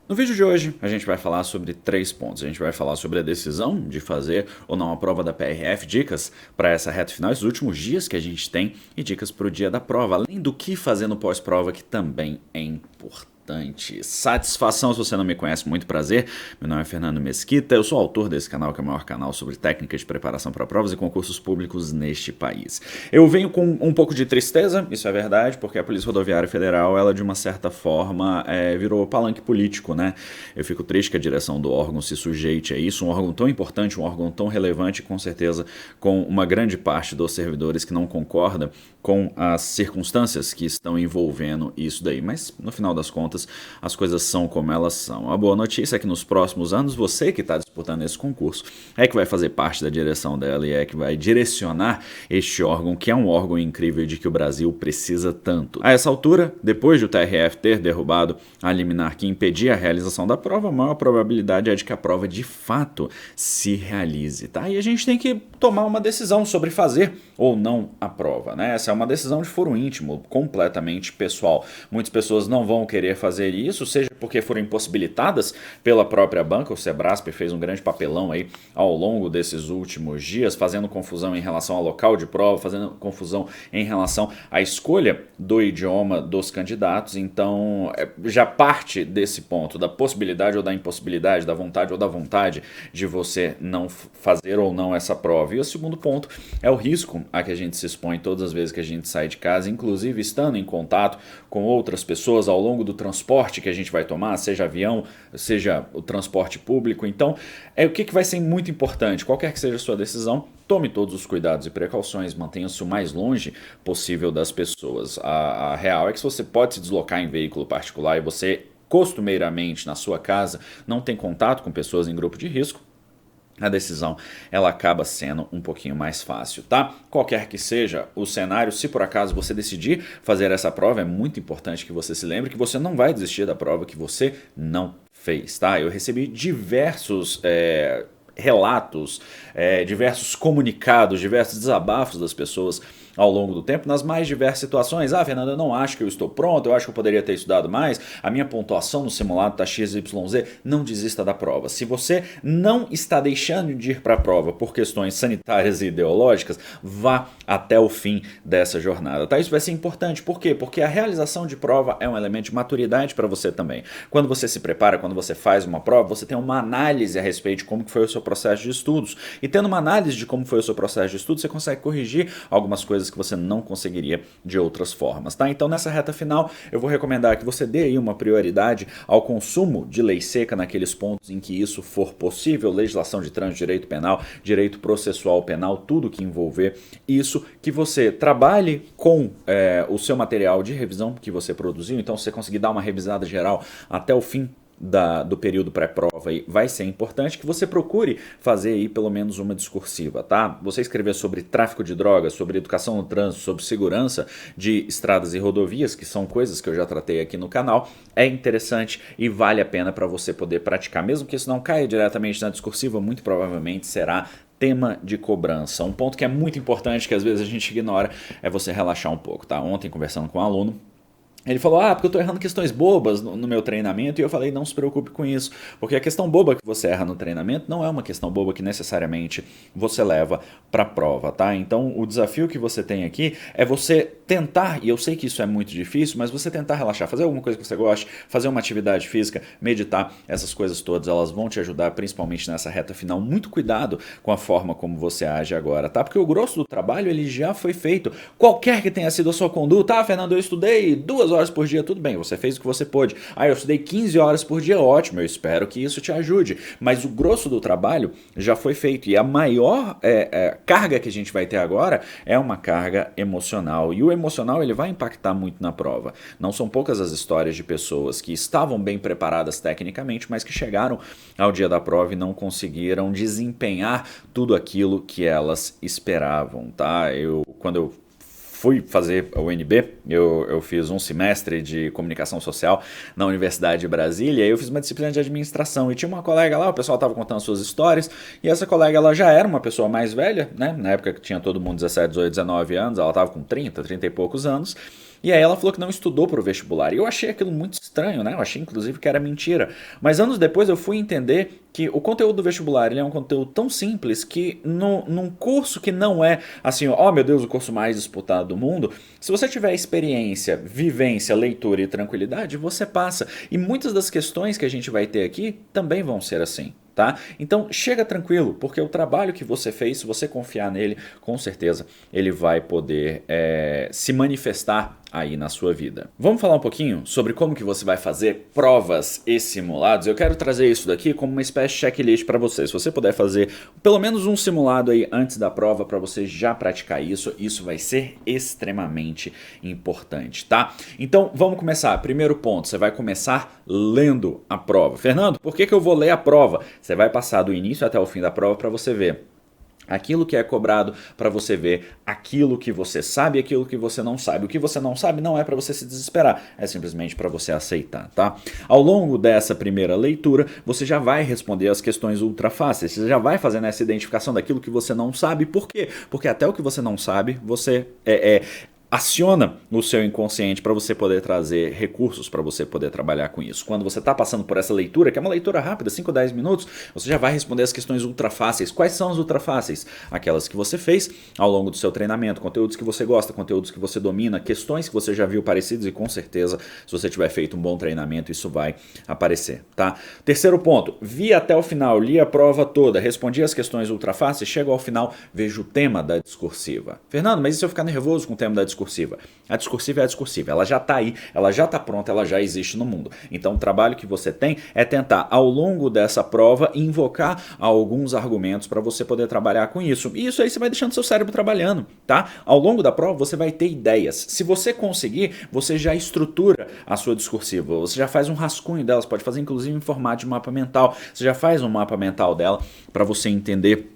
No vídeo de hoje, a gente vai falar sobre 3 pontos. A gente vai falar sobre a decisão de fazer ou não a prova da PRF, dicas para essa reta final, esses últimos dias que a gente tem, e dicas para o dia da prova, além do que fazer no pós-prova, que também é importante. Satisfação, se você não me conhece, muito prazer. Meu nome é Fernando Mesquita, eu sou autor desse canal, que é o maior canal sobre técnicas de preparação para provas e concursos públicos neste país. Eu venho com um pouco de tristeza, isso é verdade, porque a Polícia Rodoviária Federal, ela de uma certa forma virou palanque político, né? Eu fico triste que a direção do órgão se sujeite a isso, um órgão tão importante, um órgão tão relevante, com certeza com uma grande parte dos servidores que não concorda com as circunstâncias que estão envolvendo isso daí, mas no final das contas as coisas são como elas são. A boa notícia é que nos próximos anos você que está disputando esse concurso é que vai fazer parte da direção dela e é que vai direcionar este órgão, que é um órgão incrível de que o Brasil precisa tanto. A essa altura, depois de o TRF ter derrubado a liminar que impedia a realização da prova, a maior probabilidade é de que a prova de fato se realize, tá? E a gente tem que tomar uma decisão sobre fazer ou não a prova, né? Essa é uma decisão de foro íntimo, completamente pessoal. Muitas pessoas não vão querer fazer isso, seja porque foram impossibilitadas pela própria banca. O Sebrasp fez um grande papelão aí ao longo desses últimos dias, fazendo confusão em relação ao local de prova, fazendo confusão em relação à escolha do idioma dos candidatos. Então, já parte desse ponto da possibilidade ou da impossibilidade, da vontade ou da vontade de você não fazer ou não essa prova. E o segundo ponto é o risco a que a gente se expõe todas as vezes que a gente sai de casa, inclusive estando em contato com outras pessoas ao longo do transporte que a gente vai tomar, seja avião, seja o transporte público. Então, o que vai ser muito importante, qualquer que seja a sua decisão, tome todos os cuidados e precauções, mantenha-se o mais longe possível das pessoas. A real é que você pode se deslocar em veículo particular e você costumeiramente na sua casa não tem contato com pessoas em grupo de risco, a decisão ela acaba sendo um pouquinho mais fácil, tá? Qualquer que seja o cenário, se por acaso você decidir fazer essa prova, é muito importante que você se lembre que você não vai desistir da prova que você não fez, tá? Eu recebi diversos relatos, diversos comunicados, diversos desabafos das pessoas ao longo do tempo, nas mais diversas situações. Ah, Fernanda, eu não acho que eu estou pronto, eu acho que eu poderia ter estudado mais, a minha pontuação no simulado está XYZ. Não desista da prova. Se você não está deixando de ir para a prova por questões sanitárias e ideológicas, vá até o fim dessa jornada, tá? Isso vai ser importante. Por quê? Porque a realização de prova é um elemento de maturidade para você também. Quando você se prepara, quando você faz uma prova, você tem uma análise a respeito de como que foi o seu processo de estudos. E tendo uma análise de como foi o seu processo de estudos, você consegue corrigir algumas coisas que você não conseguiria de outras formas, tá? Então nessa reta final eu vou recomendar que você dê aí uma prioridade ao consumo de lei seca naqueles pontos em que isso for possível, legislação de trânsito, direito penal, direito processual penal, tudo que envolver isso, que você trabalhe com o seu material de revisão que você produziu, então se você conseguir dar uma revisada geral até o fim do período pré-prova aí, vai ser importante que você procure fazer aí pelo menos uma discursiva, tá? Você escrever sobre tráfico de drogas, sobre educação no trânsito, sobre segurança de estradas e rodovias, que são coisas que eu já tratei aqui no canal, é interessante e vale a pena para você poder praticar. Mesmo que isso não caia diretamente na discursiva, muito provavelmente será tema de cobrança. Um ponto que é muito importante, que às vezes a gente ignora, é você relaxar um pouco, tá? Ontem, conversando com um aluno, ele falou, porque eu tô errando questões bobas no meu treinamento, e eu falei, não se preocupe com isso, porque a questão boba que você erra no treinamento não é uma questão boba que necessariamente você leva pra prova, tá? Então, o desafio que você tem aqui é você tentar, e eu sei que isso é muito difícil, mas você tentar relaxar, fazer alguma coisa que você goste, fazer uma atividade física, meditar, essas coisas todas, elas vão te ajudar, principalmente nessa reta final. Muito cuidado com a forma como você age agora, tá? Porque o grosso do trabalho, ele já foi feito. Qualquer que tenha sido a sua conduta, Fernando, eu estudei 2 horas por dia, tudo bem, você fez o que você pôde. Eu estudei 15 horas por dia, ótimo, eu espero que isso te ajude. Mas o grosso do trabalho já foi feito, e a maior carga que a gente vai ter agora é uma carga emocional, e o emocional ele vai impactar muito na prova. Não são poucas as histórias de pessoas que estavam bem preparadas tecnicamente, mas que chegaram ao dia da prova e não conseguiram desempenhar tudo aquilo que elas esperavam, tá? Quando eu fui fazer a UNB, eu fiz um semestre de comunicação social na Universidade de Brasília, e eu fiz uma disciplina de administração, e tinha uma colega lá, o pessoal estava contando suas histórias, e essa colega ela já era uma pessoa mais velha, né? Na época que tinha todo mundo 17, 18, 19 anos, ela estava com 30 e poucos anos, E aí ela falou que não estudou para o vestibular. E eu achei aquilo muito estranho, né? Eu achei inclusive que era mentira. Mas anos depois eu fui entender que o conteúdo do vestibular ele é um conteúdo tão simples que num curso que não é assim, ó, oh meu Deus, o curso mais disputado do mundo, se você tiver experiência, vivência, leitura e tranquilidade, você passa. E muitas das questões que a gente vai ter aqui também vão ser assim. Tá? Então chega tranquilo, porque o trabalho que você fez, se você confiar nele, com certeza ele vai poder se manifestar aí na sua vida. Vamos falar um pouquinho sobre como que você vai fazer provas e simulados. Eu quero trazer isso daqui como uma espécie de checklist para você. Se você puder fazer pelo menos um simulado aí antes da prova para você já praticar isso, isso vai ser extremamente importante, tá? Então vamos começar. Primeiro ponto, você vai começar lendo a prova. Fernando, por que eu vou ler a prova? Você vai passar do início até o fim da prova para você ver aquilo que é cobrado, para você ver aquilo que você sabe e aquilo que você não sabe. O que você não sabe não é para você se desesperar, é simplesmente para você aceitar, tá? Ao longo dessa primeira leitura, você já vai responder as questões ultra fáceis, você já vai fazendo essa identificação daquilo que você não sabe. Por quê? Porque até o que você não sabe, você aciona o seu inconsciente para você poder trazer recursos para você poder trabalhar com isso. Quando você está passando por essa leitura, que é uma leitura rápida, 5 ou 10 minutos, você já vai responder as questões ultra fáceis. Quais são as ultra fáceis? Aquelas que você fez ao longo do seu treinamento, conteúdos que você gosta, conteúdos que você domina, questões que você já viu parecidas e com certeza, se você tiver feito um bom treinamento, isso vai aparecer, tá? Terceiro ponto, vi até o final, li a prova toda, respondi as questões ultra fáceis, chego ao final, vejo o tema da discursiva. Fernando, mas e se eu ficar nervoso com o tema da discursiva? A discursiva é a discursiva, ela já está aí, ela já está pronta, ela já existe no mundo. Então o trabalho que você tem é tentar, ao longo dessa prova, invocar alguns argumentos para você poder trabalhar com isso. E isso aí você vai deixando seu cérebro trabalhando, tá? Ao longo da prova você vai ter ideias. Se você conseguir, você já estrutura a sua discursiva, você já faz um rascunho dela, você pode fazer inclusive em formato de mapa mental, você já faz um mapa mental dela para você entender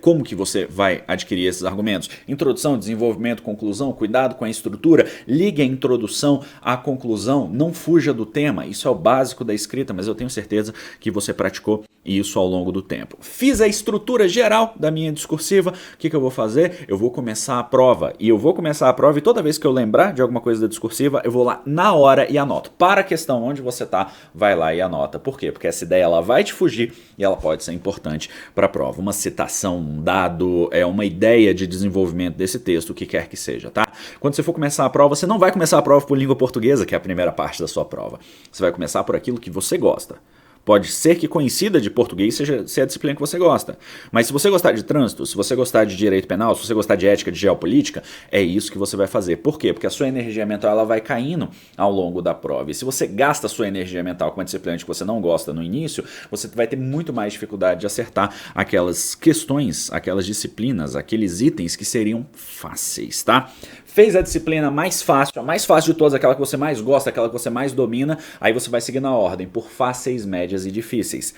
como que você vai adquirir esses argumentos. Introdução, desenvolvimento, conclusão, cuidado com a estrutura, ligue a introdução à conclusão, não fuja do tema, isso é o básico da escrita, mas eu tenho certeza que você praticou isso ao longo do tempo. Fiz a estrutura geral da minha discursiva, o que eu vou fazer? Eu vou começar a prova, e toda vez que eu lembrar de alguma coisa da discursiva, eu vou lá na hora e anoto. Para a questão onde você está, vai lá e anota. Por quê? Porque essa ideia ela vai te fugir e ela pode ser importante para a prova. Uma citação, um dado, uma ideia de desenvolvimento desse texto, o que quer que seja, tá? Quando você for começar a prova, você não vai começar a prova por língua portuguesa, que é a primeira parte da sua prova. Você vai começar por aquilo que você gosta. Pode ser que coincida de português seja a disciplina que você gosta. Mas se você gostar de trânsito, se você gostar de direito penal, se você gostar de ética, de geopolítica, é isso que você vai fazer. Por quê? Porque a sua energia mental ela vai caindo ao longo da prova. E se você gasta a sua energia mental com uma disciplina que você não gosta no início, você vai ter muito mais dificuldade de acertar aquelas questões, aquelas disciplinas, aqueles itens que seriam fáceis, tá? Fez a disciplina mais fácil, a mais fácil de todas, aquela que você mais gosta, aquela que você mais domina, aí você vai seguir na ordem, por fáceis, médias e difíceis.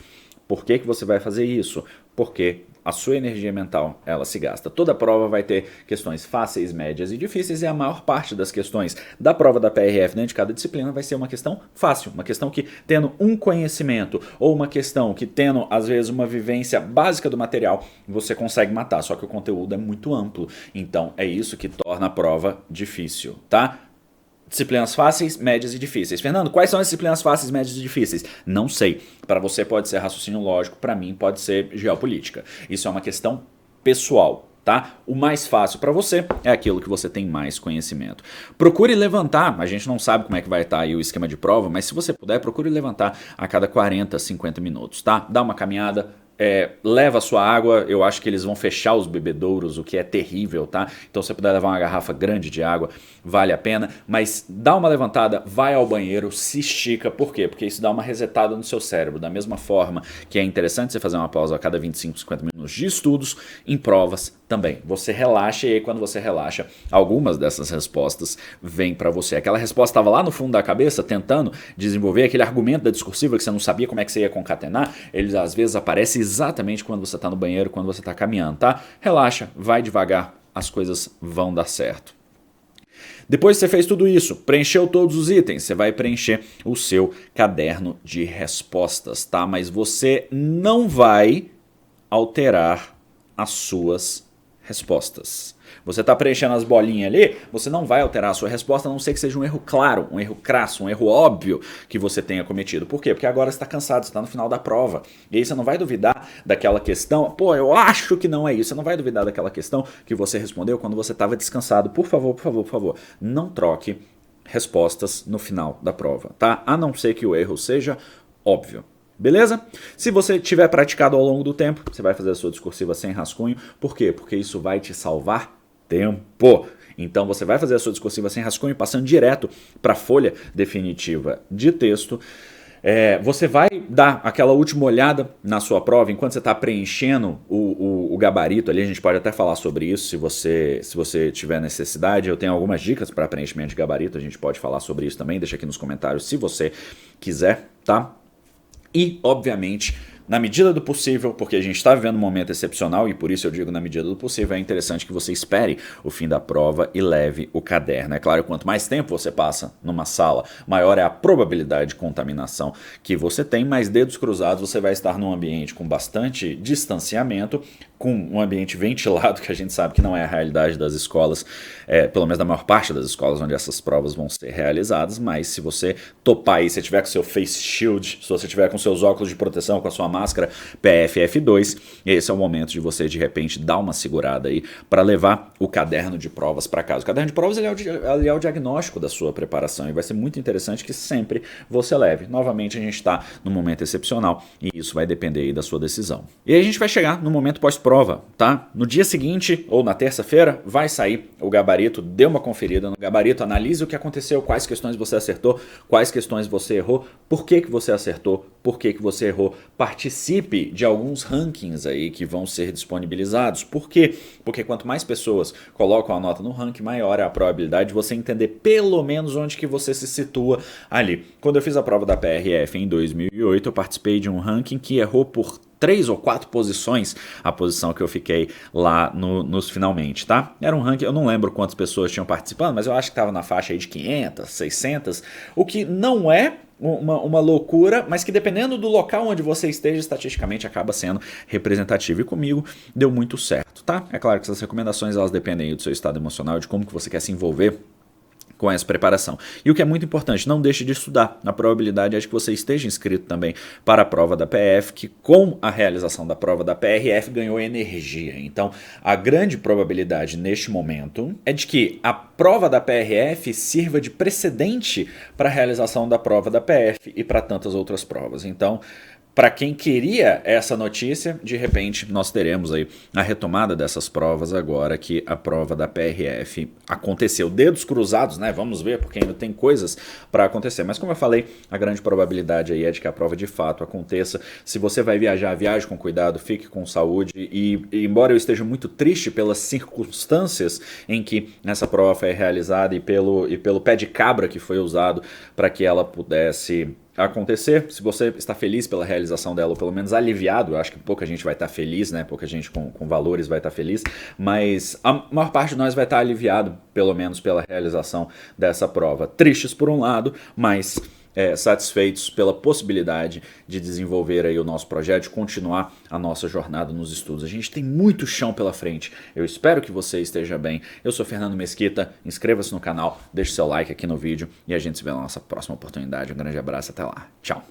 Por que você vai fazer isso? Porque a sua energia mental, ela se gasta. Toda prova vai ter questões fáceis, médias e difíceis, e a maior parte das questões da prova da PRF dentro de cada disciplina vai ser uma questão fácil, uma questão que, tendo um conhecimento, ou uma questão que, tendo, às vezes, uma vivência básica do material, você consegue matar, só que o conteúdo é muito amplo. Então, é isso que torna a prova difícil, tá? Disciplinas fáceis, médias e difíceis. Fernando, quais são as disciplinas fáceis, médias e difíceis? Não sei. Para você pode ser raciocínio lógico, para mim pode ser geopolítica. Isso é uma questão pessoal, tá? O mais fácil para você é aquilo que você tem mais conhecimento. Procure levantar, a gente não sabe como é que vai estar aí o esquema de prova, mas se você puder, procure levantar a cada 40, 50 minutos, tá? Dá uma caminhada, leva a sua água, eu acho que eles vão fechar os bebedouros, o que é terrível, tá? Então se você puder levar uma garrafa grande de água, vale a pena, mas dá uma levantada, vai ao banheiro, se estica, por quê? Porque isso dá uma resetada no seu cérebro, da mesma forma que é interessante você fazer uma pausa a cada 25, 50 minutos de estudos, em provas também. Você relaxa e aí quando você relaxa, algumas dessas respostas vêm para você. Aquela resposta estava lá no fundo da cabeça, tentando desenvolver aquele argumento da discursiva que você não sabia como é que você ia concatenar, eles às vezes aparecem exatamente quando você está no banheiro, quando você está caminhando, tá? Relaxa, vai devagar, as coisas vão dar certo. Depois que você fez tudo isso, preencheu todos os itens, você vai preencher o seu caderno de respostas, tá? Mas você não vai alterar as suas respostas. Você está preenchendo as bolinhas ali, você não vai alterar a sua resposta, a não ser que seja um erro claro, um erro crasso, um erro óbvio que você tenha cometido. Por quê? Porque agora você está cansado, você está no final da prova. E aí você não vai duvidar daquela questão, pô, eu acho que não é isso. Você não vai duvidar daquela questão que você respondeu quando você estava descansado. Por favor, por favor, por favor, não troque respostas no final da prova, tá? A não ser que o erro seja óbvio. Beleza? Se você tiver praticado ao longo do tempo, você vai fazer a sua discursiva sem rascunho. Por quê? Porque isso vai te salvar tempo. Então você vai fazer a sua discursiva sem rascunho, passando direto para a folha definitiva de texto. Você vai dar aquela última olhada na sua prova enquanto você está preenchendo o gabarito ali. A gente pode até falar sobre isso se você tiver necessidade. Eu tenho algumas dicas para preenchimento de gabarito, a gente pode falar sobre isso também. Deixa aqui nos comentários se você quiser, tá? E, obviamente, na medida do possível, porque a gente está vivendo um momento excepcional e por isso eu digo na medida do possível, é interessante que você espere o fim da prova e leve o caderno. É claro, quanto mais tempo você passa numa sala, maior é a probabilidade de contaminação que você tem, mais dedos cruzados você vai estar num ambiente com bastante distanciamento, com um ambiente ventilado, que a gente sabe que não é a realidade das escolas, pelo menos da maior parte das escolas onde essas provas vão ser realizadas, mas se você topar aí, se você tiver com seu face shield, se você tiver com seus óculos de proteção, com a sua máscara PFF2, esse é o momento de você de repente dar uma segurada aí para levar o caderno de provas para casa. O caderno de provas ele é o diagnóstico da sua preparação e vai ser muito interessante que sempre você leve. Novamente a gente está num momento excepcional e isso vai depender aí da sua decisão. E aí a gente vai chegar no momento pós-prova, tá? No dia seguinte ou na terça-feira vai sair o gabarito, dê uma conferida no gabarito, analise o que aconteceu, quais questões você acertou, quais questões você errou, por que você acertou, por que você errou, participe de alguns rankings aí que vão ser disponibilizados. Por quê? Porque quanto mais pessoas colocam a nota no ranking, maior é a probabilidade de você entender pelo menos onde que você se situa ali. Quando eu fiz a prova da PRF em 2008, eu participei de um ranking que errou por 3 ou 4 posições a posição que eu fiquei lá nos finalmente, tá? Era um ranking, eu não lembro quantas pessoas tinham participado, mas eu acho que estava na faixa aí de 500, 600, o que não é uma loucura, mas que dependendo do local onde você esteja, estatisticamente acaba sendo representativo. E comigo deu muito certo, tá? É claro que essas recomendações elas dependem aí do seu estado emocional, de como que você quer se envolver com essa preparação. E o que é muito importante, não deixe de estudar. A probabilidade é de que você esteja inscrito também para a prova da PF, que com a realização da prova da PRF ganhou energia. Então, a grande probabilidade neste momento é de que a prova da PRF sirva de precedente para a realização da prova da PF e para tantas outras provas. Então, para quem queria essa notícia, de repente nós teremos aí a retomada dessas provas agora que a prova da PRF aconteceu. Dedos cruzados, né? Vamos ver, porque ainda tem coisas para acontecer. Mas como eu falei, a grande probabilidade aí é de que a prova de fato aconteça. Se você vai viajar, viaje com cuidado, fique com saúde. E embora eu esteja muito triste pelas circunstâncias em que essa prova foi realizada e pelo pé de cabra que foi usado para que ela pudesse acontecer, se você está feliz pela realização dela, ou pelo menos aliviado, eu acho que pouca gente vai estar feliz, né? Pouca gente com valores vai estar feliz, mas a maior parte de nós vai estar aliviado, pelo menos pela realização dessa prova. Tristes por um lado, mas satisfeitos pela possibilidade de desenvolver aí o nosso projeto, de continuar a nossa jornada nos estudos. A gente tem muito chão pela frente. Eu espero que você esteja bem. Eu sou Fernando Mesquita, inscreva-se no canal, deixe seu like aqui no vídeo e a gente se vê na nossa próxima oportunidade. Um grande abraço, até lá. Tchau.